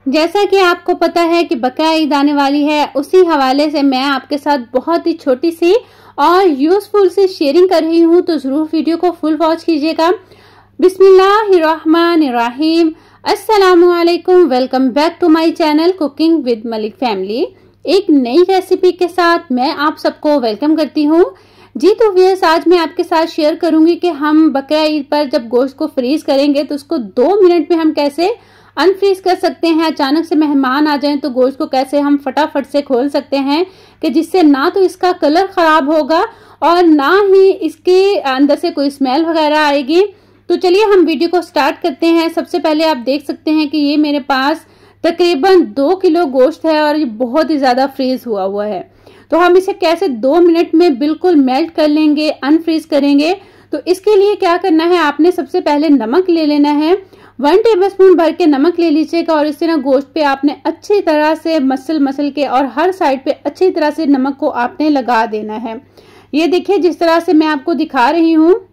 जैसा कि आपको पता है कि बकरा ईद आने वाली है, उसी हवाले से मैं आपके साथ बहुत ही छोटी सी और यूजफुल सी शेयरिंग कर रही हूँ, तो जरूर वीडियो को फुल वॉच कीजिएगा। बिस्मिल्लाहिर्रहमानिर्रहीम, अस्सलामुअलैकुम, welcome back to my channel cooking with Malik family. एक नई रेसिपी के साथ मैं आप सबको वेलकम करती हूँ। जी तो व्यूअर्स, आज मैं आपके साथ शेयर करूंगी कि हम बकरा ईद पर जब गोश्त को फ्रीज करेंगे तो उसको 2 मिनट में हम कैसे अनफ्रीज कर सकते हैं। अचानक से मेहमान आ जाएं तो गोश्त को कैसे हम फटाफट से खोल सकते हैं कि जिससे ना तो इसका कलर खराब होगा और ना ही इसके अंदर से कोई स्मेल वगैरह आएगी। तो चलिए हम वीडियो को स्टार्ट करते हैं। सबसे पहले आप देख सकते हैं कि ये मेरे पास तकरीबन 2 किलो गोश्त है और ये बहुत ही ज्यादा फ्रीज हुआ है। तो हम इसे कैसे 2 मिनट में बिल्कुल मेल्ट कर लेंगे, अनफ्रीज करेंगे। तो इसके लिए क्या करना है, आपने सबसे पहले नमक ले लेना है। 1 टेबलस्पून भर के नमक ले लीजिएगा और इस तरह गोश्त पे आपने अच्छी तरह से मसल के और हर साइड पे अच्छी तरह से नमक को आपने लगा देना है। ये देखिए, जिस तरह से मैं आपको दिखा रही हूँ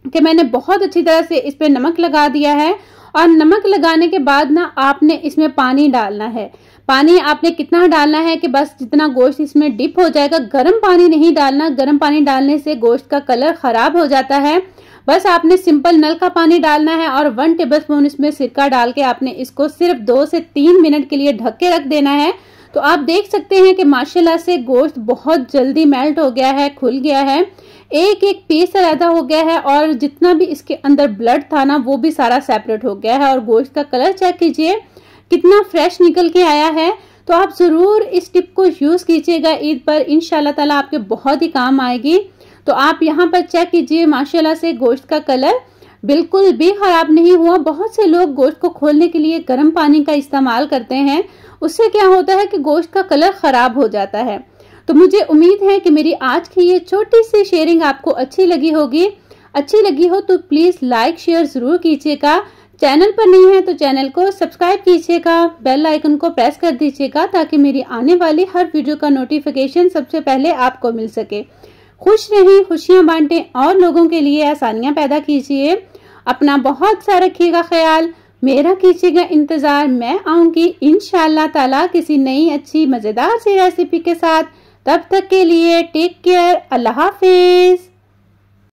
कि मैंने बहुत अच्छी तरह से इस पे नमक लगा दिया है। और नमक लगाने के बाद ना आपने इसमें पानी डालना है। पानी आपने कितना डालना है कि बस जितना गोश्त इसमें डिप हो जाएगा। गर्म पानी नहीं डालना, गर्म पानी डालने से गोश्त का कलर खराब हो जाता है। बस आपने सिंपल नल का पानी डालना है और 1 टेबलस्पून इसमें सिरका डाल के आपने इसको सिर्फ 2 से 3 मिनट के लिए ढक के रख देना है। तो आप देख सकते हैं कि माशाल्लाह से गोश्त बहुत जल्दी मेल्ट हो गया है, खुल गया है, एक एक पीस अलग हो गया है और जितना भी इसके अंदर ब्लड था ना वो भी सारा सेपरेट हो गया है। और गोश्त का कलर चेक कीजिए कितना फ्रेश निकल के आया है। तो आप जरूर इस टिप को यूज कीजिएगा ईद पर, इंशाल्लाह ताला आपके बहुत ही काम आएगी। तो आप यहाँ पर चेक कीजिए, माशाल्लाह से गोश्त का कलर बिल्कुल भी खराब नहीं हुआ। बहुत से लोग गोश्त को खोलने के लिए गर्म पानी का इस्तेमाल करते हैं, उससे क्या होता है कि गोश्त का कलर खराब हो जाता है। तो मुझे उम्मीद है कि मेरी आज की ये छोटी सी शेयरिंग आपको अच्छी लगी होगी। अच्छी लगी हो तो प्लीज लाइक शेयर जरूर कीजिएगा। चैनल पर नहीं है तो चैनल को सब्सक्राइब कीजिएगा, बेल आइकन को प्रेस कर दीजिएगा ताकि मेरी आने वाली हर वीडियो का नोटिफिकेशन सबसे पहले आपको मिल सके। खुश रहें, खुशियां बांटें और लोगों के लिए आसानियां पैदा कीजिए। अपना बहुत सा रखिएगा ख्याल, मेरा कीजिएगा इंतजार। मैं आऊंगी इंशाअल्लाह ताला किसी नई अच्छी मजेदार सी रेसिपी के साथ। तब तक के लिए टेक केयर, अल्लाह हाफिज।